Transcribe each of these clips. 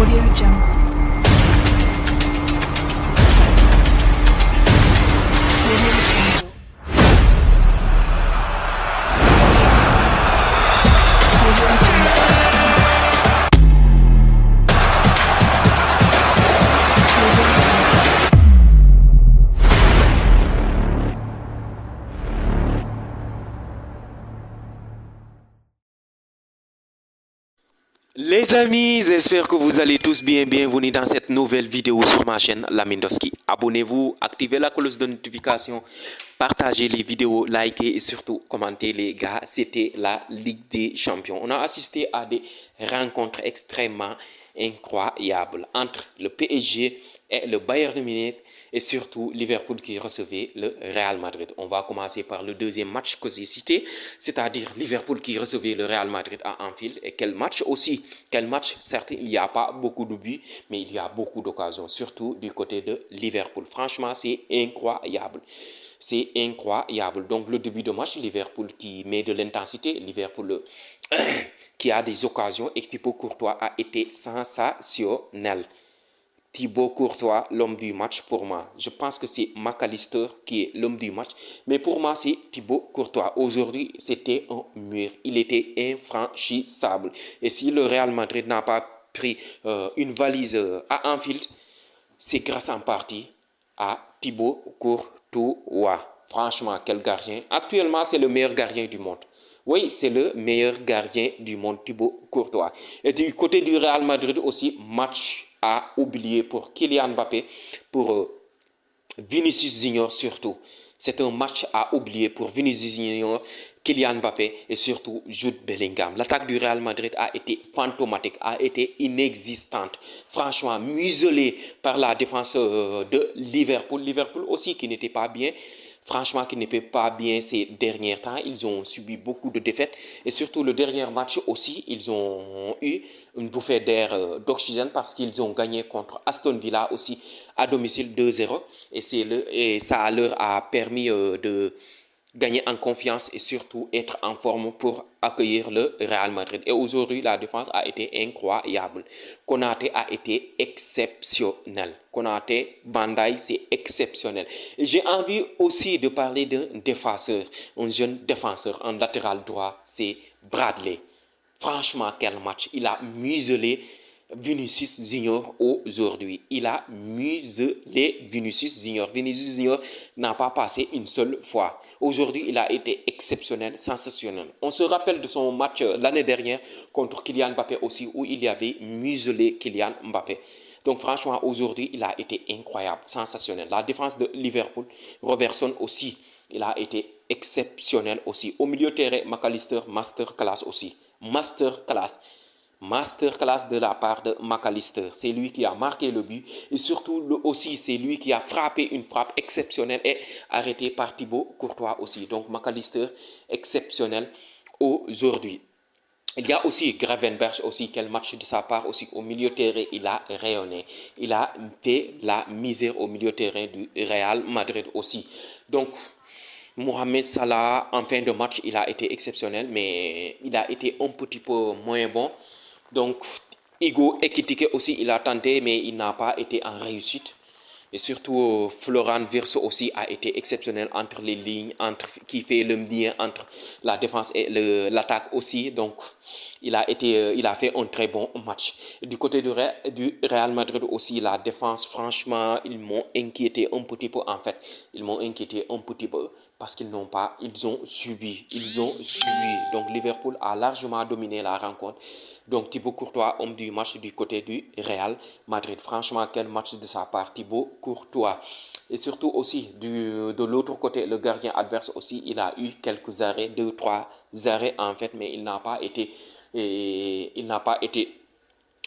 Audio Jungle. Audio Jungle. Audio Les amis, j'espère que vous allez tous bien. Bienvenue dans cette nouvelle vidéo sur ma chaîne Lamindoski. Abonnez-vous, activez la cloche de notification, partagez les vidéos, likez et surtout commentez les gars. C'était la Ligue des Champions. On a assisté à des rencontres extrêmement incroyables entre le PSG et le Bayern de Munich et surtout Liverpool qui recevait le Real Madrid. On va commencer par le deuxième match que j'ai cité, c'est-à-dire Liverpool qui recevait le Real Madrid à Anfield. Et quel match aussi, quel match, certes il n'y a pas beaucoup de buts, mais il y a beaucoup d'occasions, surtout du côté de Liverpool. Franchement, c'est incroyable. C'est incroyable. Donc le début de match, Liverpool qui met de l'intensité, Liverpool qui a des occasions et Thibaut Courtois a été sensationnel. Thibaut Courtois, l'homme du match pour moi. Je pense que c'est Mac Allister qui est l'homme du match. Mais pour moi, c'est Thibaut Courtois. Aujourd'hui, c'était un mur. Il était infranchissable. Et si le Real Madrid n'a pas pris une valise à Anfield, c'est grâce en partie à Thibaut Courtois. Franchement, quel gardien. Actuellement, c'est le meilleur gardien du monde. Oui, c'est le meilleur gardien du monde, Thibaut Courtois. Et du côté du Real Madrid aussi, match à oublier pour Kylian Mbappé, pour Vinicius Junior surtout. C'est un match à oublier pour Vinicius Junior, Kylian Mbappé et surtout Jude Bellingham. L'attaque du Real Madrid a été fantomatique, a été inexistante. Franchement, muselée par la défense de Liverpool. Liverpool aussi qui n'était pas bien. Franchement, qui n'était pas bien ces derniers temps. Ils ont subi beaucoup de défaites. Et surtout, le dernier match aussi, ils ont eu une bouffée d'air d'oxygène parce qu'ils ont gagné contre Aston Villa aussi à domicile 2-0. Et ça leur a permis de gagner en confiance et surtout être en forme pour accueillir le Real Madrid. Et aujourd'hui, la défense a été incroyable. Konaté a été exceptionnel. Konaté, Bandai, c'est exceptionnel. J'ai envie aussi de parler d'un défenseur, un jeune défenseur en latéral droit, c'est Bradley. Franchement, quel match. Il a muselé Vinicius Junior aujourd'hui. Il a muselé Vinicius Junior. Vinicius Junior n'a pas passé une seule fois. Aujourd'hui, il a été exceptionnel, sensationnel. On se rappelle de son match l'année dernière contre Kylian Mbappé aussi, où il y avait muselé Kylian Mbappé. Donc franchement, aujourd'hui, il a été incroyable, sensationnel. La défense de Liverpool, Robertson aussi, il a été exceptionnel aussi. Au milieu de terrain, Mac Allister, masterclass aussi. Masterclass de la part de Mac Allister. C'est lui qui a marqué le but et surtout aussi c'est lui qui a frappé une frappe exceptionnelle et arrêtée par Thibaut Courtois aussi. Donc Mac Allister exceptionnel aujourd'hui. Il y a aussi Gravenberch aussi, quel match de sa part aussi au milieu terrain, il a rayonné. Il a fait la misère au milieu terrain du Real Madrid aussi. Donc Mohamed Salah, en fin de match, il a été exceptionnel, mais il a été un petit peu moins bon. Donc, Hugo Ekitike aussi, il a tenté, mais il n'a pas été en réussite. Et surtout, Florent Wirtz aussi a été exceptionnel entre les lignes, qui fait le lien entre la défense et l'attaque aussi. Donc, il a fait un très bon match. Du côté du Real Madrid aussi, la défense, franchement, ils m'ont inquiété un petit peu en fait. Ils m'ont inquiété un petit peu parce qu'ils ont subi. Donc, Liverpool a largement dominé la rencontre. Donc Thibaut Courtois, homme du match du côté du Real Madrid. Franchement, quel match de sa part, Thibaut Courtois. Et surtout aussi, de l'autre côté, le gardien adverse aussi, il a eu quelques arrêts, 2-3 arrêts en fait, mais il n'a pas été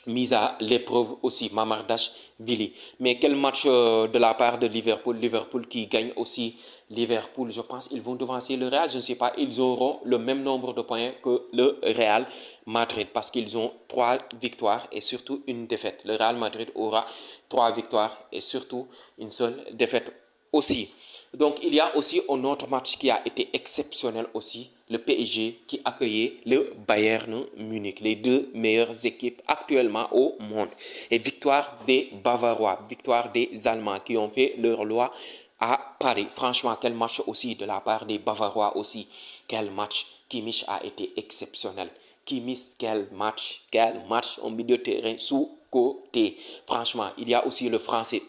mise à l'épreuve aussi, Mamardashvili. Mais quel match de la part de Liverpool. Liverpool qui gagne aussi. Liverpool, je pense, ils vont devancer le Real. Je ne sais pas, ils auront le même nombre de points que le Real Madrid parce qu'ils ont 3 victoires et surtout une défaite. Le Real Madrid aura 3 victoires et surtout une seule défaite aussi. Donc, il y a aussi un autre match qui a été exceptionnel aussi, le PSG qui accueillait le Bayern Munich, les deux meilleures équipes actuellement au monde. Et victoire des Bavarois, victoire des Allemands qui ont fait leur loi à Paris. Franchement, quel match aussi de la part des Bavarois aussi. Quel match. Kimmich a été exceptionnel. Kimmich, quel match au milieu de terrain sous-côté. Franchement, il y a aussi le Français.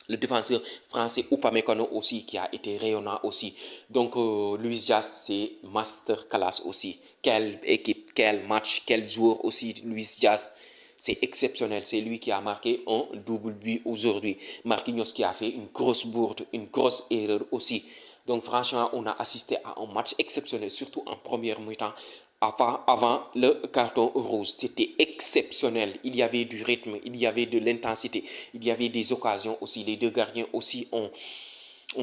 Le défenseur français Upamecano aussi qui a été rayonnant aussi. Donc Luis Diaz c'est masterclass aussi. Quelle équipe, quel match, quel joueur aussi Luis Diaz. C'est exceptionnel. C'est lui qui a marqué un double but aujourd'hui. Marquinhos qui a fait une grosse bourde, une grosse erreur aussi. Donc franchement, on a assisté à un match exceptionnel, surtout en première mi-temps. Avant le carton rouge, c'était exceptionnel. Il y avait du rythme, il y avait de l'intensité, il y avait des occasions aussi. Les deux gardiens aussi ont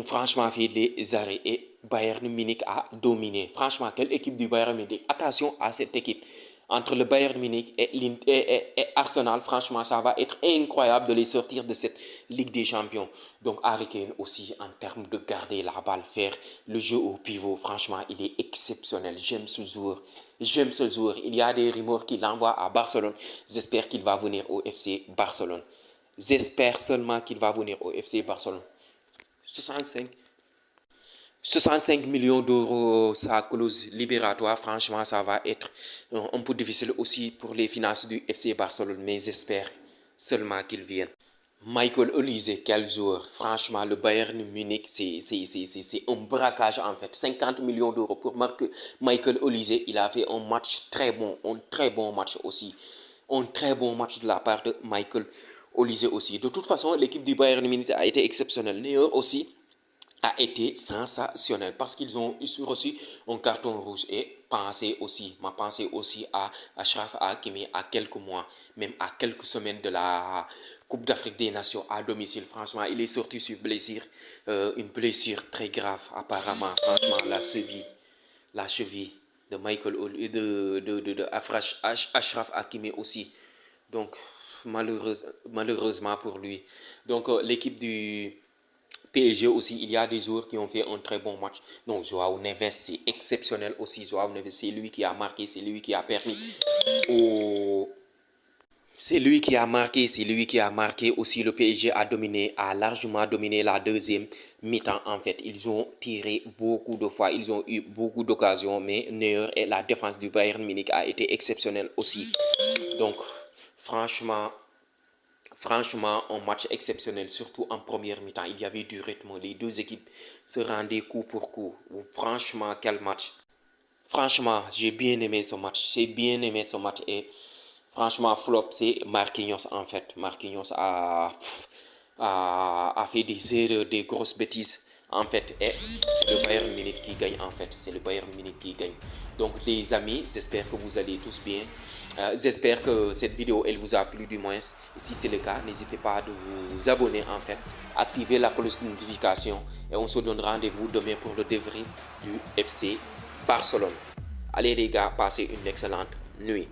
franchement fait des arrêts et Bayern Munich a dominé. Franchement, quelle équipe du Bayern Munich. Attention à cette équipe. Entre le Bayern Munich et Arsenal, franchement, ça va être incroyable de les sortir de cette Ligue des Champions. Donc, Harry Kane aussi, en termes de garder la balle, faire le jeu au pivot, franchement, il est exceptionnel. J'aime ce joueur. J'aime ce joueur. Il y a des rumeurs qui l'envoient à Barcelone. J'espère qu'il va venir au FC Barcelone. J'espère seulement qu'il va venir au FC Barcelone. 65 millions d'euros, sa clause libératoire, franchement, ça va être un peu difficile aussi pour les finances du FC Barcelone, mais j'espère seulement qu'il vienne. Michael Olise, quel joueur. Franchement, le Bayern Munich, c'est un braquage en fait. 50 millions d'euros pour Michael Olise. Il a fait un match très bon, un très bon match aussi. Un très bon match de la part de Michael Olise aussi. De toute façon, l'équipe du Bayern Munich a été exceptionnelle. Neuer aussi a été sensationnel parce qu'ils ont reçu un carton rouge et ma pensée aussi à Achraf Hakimi à quelques mois, même à quelques semaines de la Coupe d'Afrique des Nations à domicile. Franchement, il est sorti sur blessure, une blessure très grave apparemment. Franchement, la cheville de Michael de Achraf Hakimi aussi. Donc, malheureusement pour lui. Donc, l'équipe du PSG aussi, il y a des joueurs qui ont fait un très bon match. Donc, Joao Neves, c'est exceptionnel aussi. Joao Neves, c'est lui qui a marqué, c'est lui qui a permis au... C'est lui qui a marqué aussi. Le PSG a largement dominé la deuxième mi-temps en fait. Ils ont tiré beaucoup de fois, ils ont eu beaucoup d'occasions, mais Neuer et la défense du Bayern Munich a été exceptionnelle aussi. Donc, franchement, un match exceptionnel, surtout en première mi-temps. Il y avait du rythme. Les deux équipes se rendaient coup pour coup. Franchement, quel match. Franchement, j'ai bien aimé ce match. Et franchement, flop, c'est Marquinhos en fait. Marquinhos a fait des erreurs, des grosses bêtises en fait. Et c'est le Bayern Munich qui gagne en fait. C'est le Bayern Munich qui gagne. Donc les amis, j'espère que vous allez tous bien. J'espère que cette vidéo elle vous a plu du moins. Et si c'est le cas, n'hésitez pas à vous abonner en fait. Activez la cloche de notification. Et on se donne rendez-vous demain pour le débrief du FC Barcelone. Allez les gars, passez une excellente nuit.